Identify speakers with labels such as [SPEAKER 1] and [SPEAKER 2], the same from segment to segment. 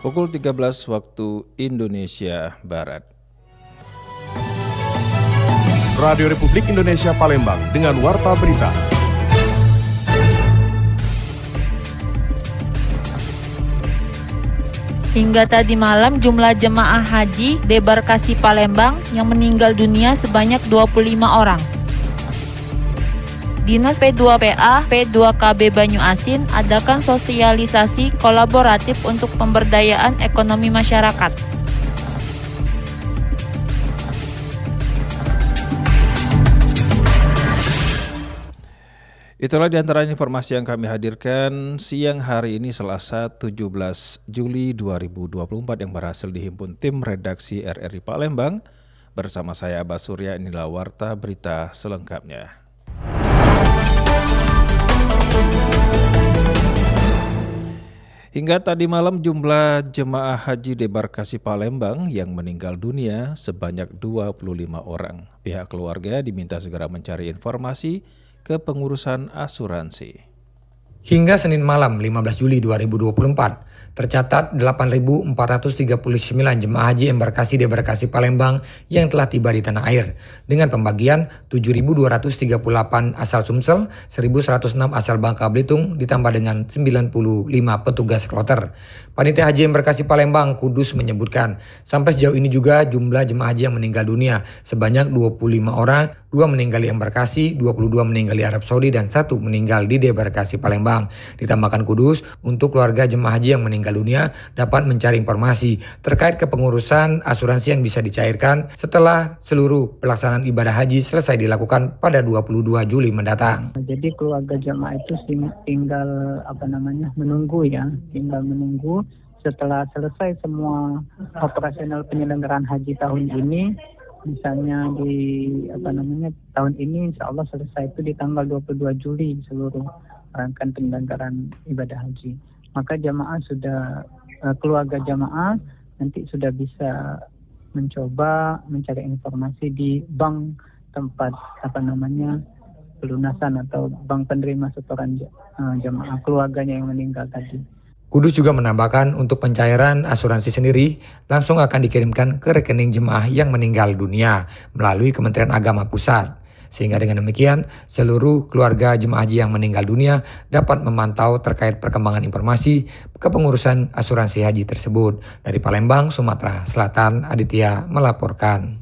[SPEAKER 1] pukul 13 waktu Indonesia Barat.
[SPEAKER 2] Radio Republik Indonesia Palembang dengan Warta Berita.
[SPEAKER 3] Hingga tadi malam jumlah jemaah haji debarkasi Palembang yang meninggal dunia sebanyak 25 orang. Dinas P2PA, P2KB Banyu Asin adakan sosialisasi kolaboratif untuk pemberdayaan ekonomi masyarakat.
[SPEAKER 1] Itulah diantara informasi yang kami hadirkan siang hari ini Selasa 17 Juli 2024 yang berhasil dihimpun tim redaksi RRI Palembang. Bersama saya Abbas Surya, inilah Warta Berita selengkapnya. Hingga tadi malam jumlah jemaah haji debarkasi Palembang yang meninggal dunia sebanyak 25 orang. Pihak keluarga diminta segera mencari informasi ke pengurusan asuransi.
[SPEAKER 4] Hingga Senin malam 15 Juli 2024, tercatat 8.439 jemaah haji embarkasi debarkasi Palembang yang telah tiba di tanah air, dengan pembagian 7.238 asal Sumsel, 1.106 asal Bangka Belitung, ditambah dengan 95 petugas kloter. Panitia Haji Embarkasi Palembang Kudus menyebutkan, sampai sejauh ini juga jumlah jemaah haji yang meninggal dunia sebanyak 25 orang, 2 meninggal di embarkasi, 22 meninggal di Arab Saudi, dan 1 meninggal di debarkasi Palembang. Ditambahkan Kudus, untuk keluarga jemaah haji yang meninggal dunia dapat mencari informasi terkait kepengurusan asuransi yang bisa dicairkan setelah seluruh pelaksanaan ibadah haji selesai dilakukan pada 22 Juli mendatang.
[SPEAKER 5] Jadi keluarga jemaah itu tinggal menunggu setelah selesai semua operasional penyelenggaraan haji tahun ini. Misalnya tahun ini insya Allah selesai itu di tanggal 22 Juli seluruh rangkaian penyelenggaraan ibadah haji. Maka keluarga jamaah nanti sudah bisa mencoba mencari informasi di bank tempat pelunasan atau bank penerima setoran jamaah keluarganya yang meninggal tadi.
[SPEAKER 4] Kudus juga menambahkan untuk pencairan asuransi sendiri langsung akan dikirimkan ke rekening jemaah yang meninggal dunia melalui Kementerian Agama Pusat. Sehingga dengan demikian seluruh keluarga jemaah haji yang meninggal dunia dapat memantau terkait perkembangan informasi kepengurusan asuransi haji tersebut. Dari Palembang, Sumatera Selatan, Aditya melaporkan.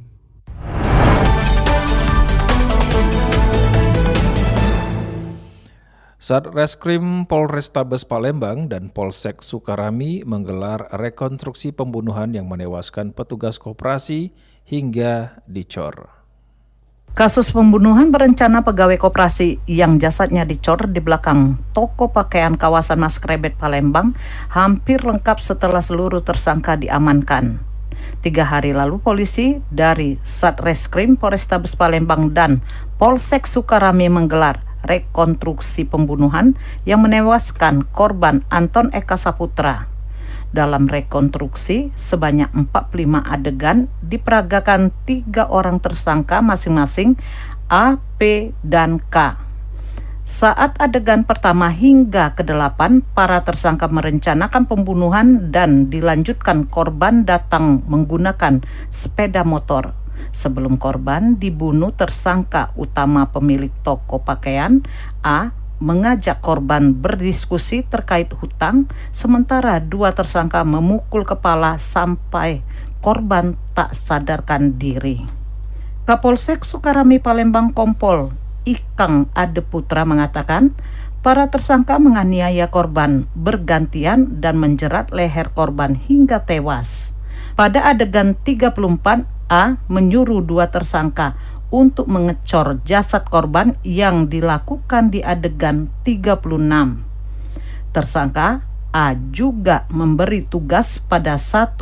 [SPEAKER 1] Satreskrim Polrestabes Palembang dan Polsek Sukarami menggelar rekonstruksi pembunuhan yang menewaskan petugas koperasi hingga dicor.
[SPEAKER 6] Kasus pembunuhan berencana pegawai koperasi yang jasadnya dicor di belakang toko pakaian kawasan Mas Krebet Palembang hampir lengkap setelah seluruh tersangka diamankan. 3 hari lalu polisi dari Satreskrim Polrestabes Palembang dan Polsek Sukarami menggelar rekonstruksi pembunuhan yang menewaskan korban Anton Eka Saputra. Dalam rekonstruksi, sebanyak 45 adegan diperagakan 3 orang tersangka masing-masing A, P, dan K. Saat adegan pertama hingga ke-8, para tersangka merencanakan pembunuhan dan dilanjutkan korban datang menggunakan sepeda motor. Sebelum korban dibunuh, tersangka utama pemilik toko pakaian A mengajak korban berdiskusi terkait hutang, sementara 2 tersangka memukul kepala sampai korban tak sadarkan diri. Kapolsek Sukarami Palembang Kompol Ikang Ade Putra mengatakan, para tersangka menganiaya korban bergantian dan menjerat leher korban hingga tewas. Pada adegan 34, A menyuruh 2 tersangka untuk mengecor jasad korban yang dilakukan di adegan 36. Tersangka A juga memberi tugas pada 1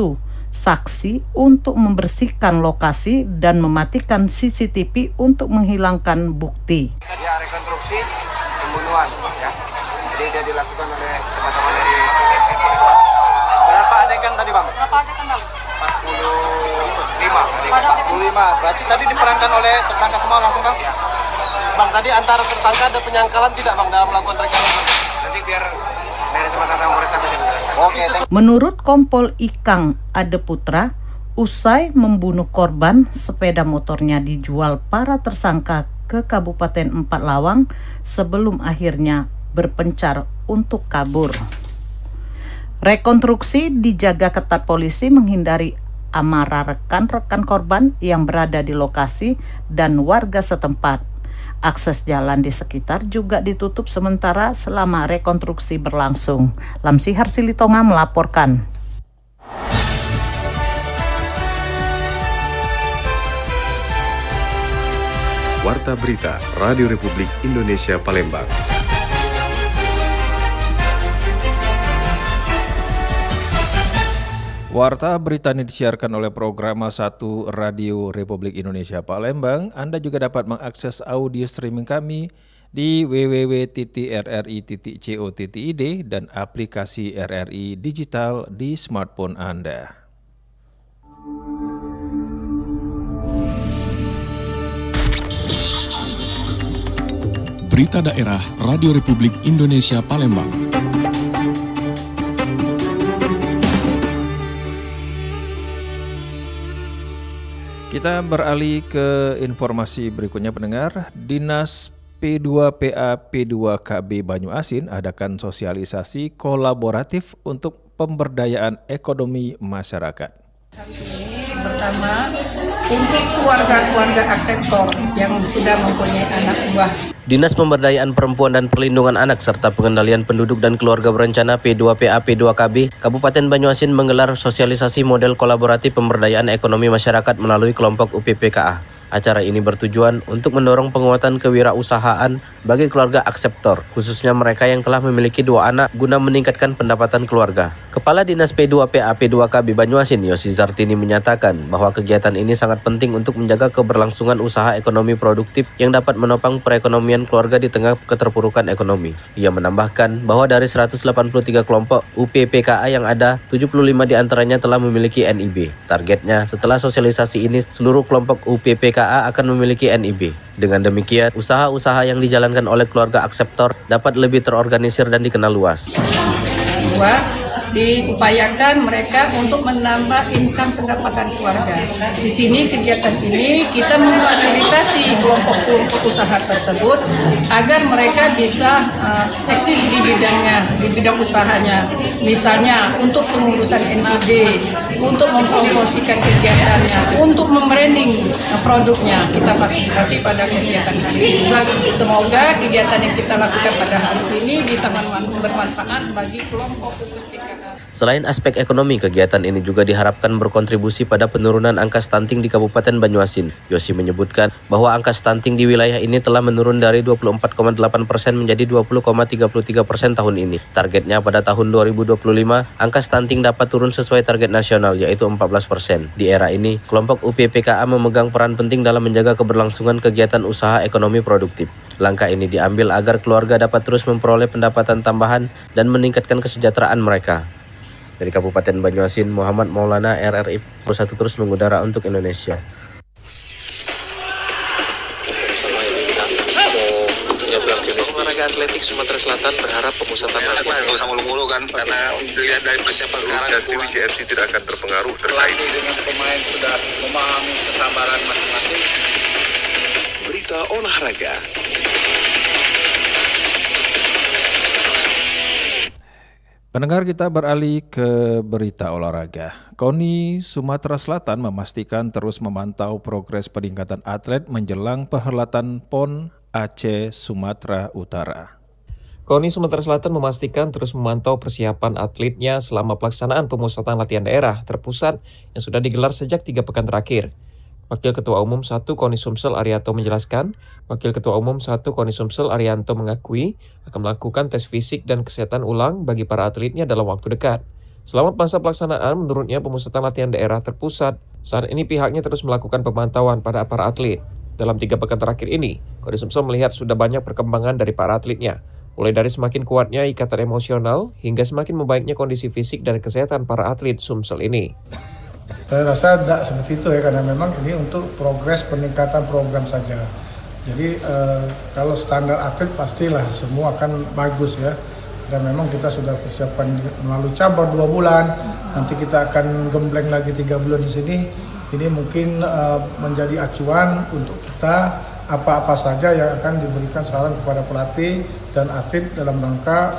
[SPEAKER 6] saksi untuk membersihkan lokasi dan mematikan CCTV untuk menghilangkan bukti.
[SPEAKER 7] Ya, rekonstruksi pembunuhan ya. Jadi dia dilakukan oleh teman-teman dari Satreskrim Polrestabes.
[SPEAKER 8] Berapa adegan tadi, Bang? 45. Berarti tadi diperankan oleh tersangka semua langsung, Bang?
[SPEAKER 7] Ya.
[SPEAKER 8] Bang, tadi antara tersangka ada penyangkalan tidak, Bang, dalam melakukan rekonstruksi?
[SPEAKER 7] Nanti biar dari teman-teman Polrestabes yang menjelaskan. Oke.
[SPEAKER 6] Menurut Kompol Ikang Adeputra, usai membunuh korban, sepeda motornya dijual para tersangka ke Kabupaten Empat Lawang sebelum akhirnya berpencar untuk kabur. Rekonstruksi dijaga ketat polisi menghindari amarah rekan-rekan korban yang berada di lokasi dan warga setempat. Akses jalan di sekitar juga ditutup sementara selama rekonstruksi berlangsung. Lamsihar Silitonga melaporkan.
[SPEAKER 2] Warta Berita Radio Republik Indonesia Palembang.
[SPEAKER 1] Warta berita ini disiarkan oleh Programa 1 Radio Republik Indonesia Palembang. Anda juga dapat mengakses audio streaming kami di www.rri.co.id dan aplikasi RRI Digital di smartphone Anda.
[SPEAKER 2] Berita daerah Radio Republik Indonesia Palembang.
[SPEAKER 1] Kita beralih ke informasi berikutnya pendengar. Dinas P2PA P2KB Banyuasin adakan sosialisasi kolaboratif untuk pemberdayaan ekonomi masyarakat.
[SPEAKER 9] Hari ini pertama untuk keluarga-keluarga akseptor yang sudah mempunyai anak buah.
[SPEAKER 10] Dinas Pemberdayaan Perempuan dan Perlindungan Anak serta Pengendalian Penduduk dan Keluarga Berencana P2PA P2KB Kabupaten Banyuasin menggelar sosialisasi model kolaboratif pemberdayaan ekonomi masyarakat melalui kelompok UPPKA. Acara ini bertujuan untuk mendorong penguatan kewirausahaan bagi keluarga akseptor, khususnya mereka yang telah memiliki 2 anak guna meningkatkan pendapatan keluarga. Kepala Dinas P2PA P2KB Banyuasin, Yosi Zartini menyatakan bahwa kegiatan ini sangat penting untuk menjaga keberlangsungan usaha ekonomi produktif yang dapat menopang perekonomian keluarga di tengah keterpurukan ekonomi. Ia menambahkan bahwa dari 183 kelompok UPPKA yang ada, 75 diantaranya telah memiliki NIB. Targetnya, setelah sosialisasi ini, seluruh kelompok UPPKA akan memiliki NIB. Dengan demikian, usaha-usaha yang dijalankan oleh keluarga akseptor dapat lebih terorganisir dan dikenal luas.
[SPEAKER 9] Diupayakan mereka untuk menambah income pendapatan keluarga. Di sini kegiatan ini kita memfasilitasi kelompok-kelompok usaha tersebut agar mereka bisa eksis di bidangnya, di bidang usahanya. Misalnya untuk pengurusan NIB, untuk mempromosikan kegiatannya, untuk membranding produknya. Kita fasilitasi pada kegiatan hari ini. Semoga kegiatan yang kita lakukan pada hari ini bisa bermanfaat bagi kelompok UPPKA.
[SPEAKER 10] Selain aspek ekonomi, kegiatan ini juga diharapkan berkontribusi pada penurunan angka stunting di Kabupaten Banyuasin. Yosi menyebutkan bahwa angka stunting di wilayah ini telah menurun dari 24,8% menjadi 20,33% tahun ini. Targetnya pada tahun 2025, angka stunting dapat turun sesuai target nasional yaitu 14%. Di era ini, kelompok UPPKA memegang peran penting dalam menjaga keberlangsungan kegiatan usaha ekonomi produktif. Langkah ini diambil agar keluarga dapat terus memperoleh pendapatan tambahan dan meningkatkan kesejahteraan mereka. Dari Kabupaten Banyuasin, Muhammad Maulana, RRI 1 terus mengudara untuk Indonesia.
[SPEAKER 11] Olahraga atletik Sumatera Selatan berharap pemusatan latihan
[SPEAKER 12] nggak usah mulu-mulu kan, karena dilihat dari persiapan sekarang
[SPEAKER 2] JFC tidak akan terpengaruh terkait
[SPEAKER 8] dengan pemain sudah memahami kesabaran masing-masing.
[SPEAKER 2] berita olahraga.
[SPEAKER 1] Pendengar, kita beralih ke berita olahraga. KONI Sumatera Selatan memastikan terus memantau progres peningkatan atlet menjelang perhelatan PON Aceh Sumatera Utara.
[SPEAKER 13] KONI Sumatera Selatan memastikan terus memantau persiapan atletnya selama pelaksanaan pemusatan latihan daerah terpusat yang sudah digelar sejak 3 pekan terakhir. Wakil Ketua Umum 1 KONI Sumsel Arianto menjelaskan, Wakil Ketua Umum 1 KONI Sumsel Arianto mengakui akan melakukan tes fisik dan kesehatan ulang bagi para atletnya dalam waktu dekat. Selama masa pelaksanaan, menurutnya pemusatan latihan daerah terpusat. Saat ini pihaknya terus melakukan pemantauan pada para atlet. Dalam 3 pekan terakhir ini, KONI Sumsel melihat sudah banyak perkembangan dari para atletnya. Mulai dari semakin kuatnya ikatan emosional hingga semakin membaiknya kondisi fisik dan kesehatan para atlet Sumsel ini.
[SPEAKER 14] Saya rasa tidak seperti itu ya, karena memang ini untuk progres peningkatan program saja. Jadi kalau standar atlet pastilah semua akan bagus ya. Dan memang kita sudah persiapan melalui cabar 2 bulan, nanti kita akan gembleng lagi 3 bulan di sini. Ini mungkin menjadi acuan untuk kita apa-apa saja yang akan diberikan saran kepada pelatih dan atlet dalam rangka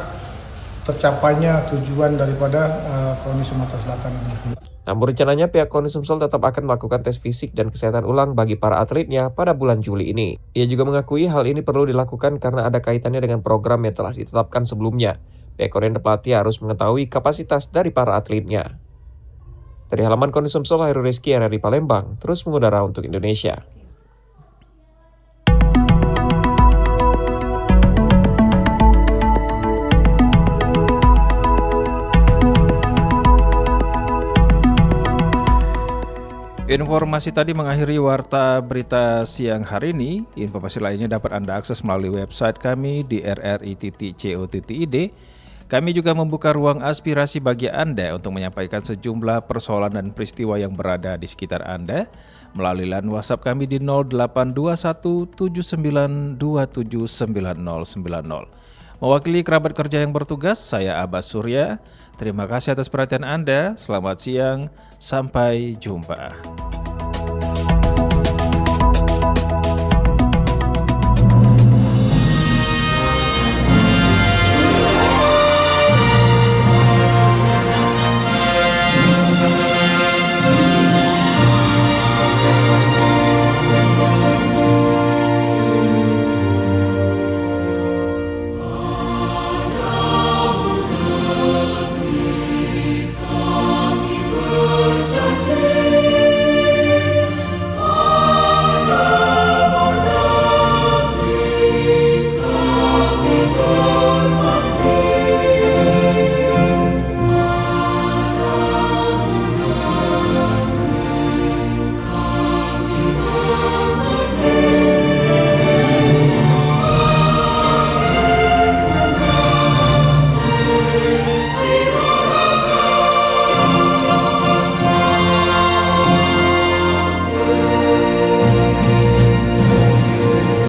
[SPEAKER 14] tercapainya tujuan daripada KONI Sumatera Selatan ini.
[SPEAKER 13] Namun rencananya pihak KONI Sumsel tetap akan melakukan tes fisik dan kesehatan ulang bagi para atletnya pada bulan Juli ini. Ia juga mengakui hal ini perlu dilakukan karena ada kaitannya dengan program yang telah ditetapkan sebelumnya. Pihak KONI dan pelatih harus mengetahui kapasitas dari para atletnya. Dari halaman KONI Sumsel, Hairul Rizky, RRI Palembang, terus mengudara untuk Indonesia.
[SPEAKER 1] Informasi tadi mengakhiri warta berita siang hari ini. Informasi lainnya dapat Anda akses melalui website kami di rri.co.id. Kami juga membuka ruang aspirasi bagi Anda untuk menyampaikan sejumlah persoalan dan peristiwa yang berada di sekitar Anda melalui line WhatsApp kami di 082179279090. Mewakili kerabat kerja yang bertugas, saya Abbas Surya. Terima kasih atas perhatian Anda. Selamat siang, sampai jumpa.